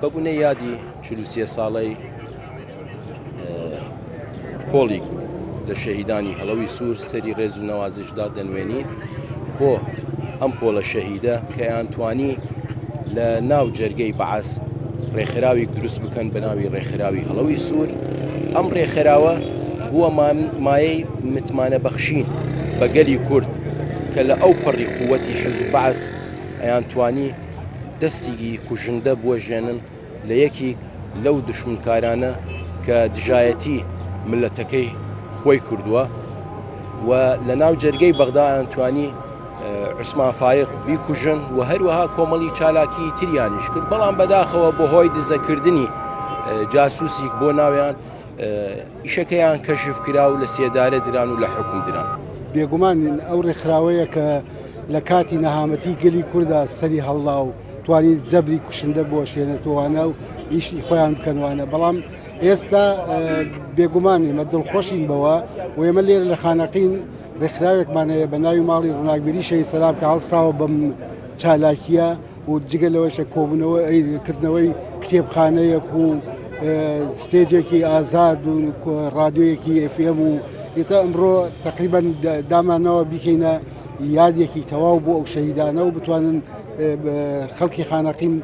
بەبوونە یادی 43 ساڵەی پۆلی لە شەهیدانی هەڵەوی سوور سەری ڕێز و نەوازشدا دەنوێنین بۆ ئەم پۆلە شەهیدە کە یانتوانی لە ناو جەرگەی بەعەس ڕێکخراوێک دروست بکەن بە ناوی ڕێکخراوی هەڵەوی سوور. ئەم ڕێکخراوە بووە مایەی متمانە بەخشین بە گەلی کورد کە لە ئەو پەڕی قووەتی حزب بەعەس ئەیانتوانی دەستێکی کوژندە بوەژێنن لە یەکی لەو دشمنکارانە کە دژایەتی ملەتەکەی خۆی کردووە و لە ناو جەرگەی بەغدا ئەیانتوانی عوسمان فایق بیکوژن و هەروەها کۆمەڵی چالاکی تریانیش کرد، بەڵام بەداخەوە بۆ هۆی دزەکردنی جاسووسێک بۆ ناویان ئیشەکەیان کەشف کرا و لە سێدارە دران و لە حکوم دران. بێگومان ئەو ڕێکخراوەیە کە لە کاتی نەهامەتی گەلی کووردا سەری هەڵڵا و توانی زەبری کوشندە بۆ شوێنێتوانە و ئیشی خۆیان بکەنوانە، بەڵام ئێستا بێگومان ئێمە دڵخۆشین بەوە و ئێمە لێرە لە خانەقین ڕێکخراوێکمان هەیە بە ناوی ماڵی ڕووناکبیری شەهید سەلام کە هەڵساوە بەم چالاکیە و جگە لەوەشە کۆبوونەوەی کتێبخانەیەک و ستێجێکی ئازاد و ڕادیۆیەکی FM و ئێتا ئەمڕۆ تقریبا دامانەوە بیکەینە یادێکی تەواو بۆ ئەو شەهیدانە و بتوانن خەڵکی خانەقین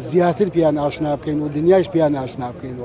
زیاتر پیان ئاشنا بکەین و دنیاش پیان ئاشنا بکەین.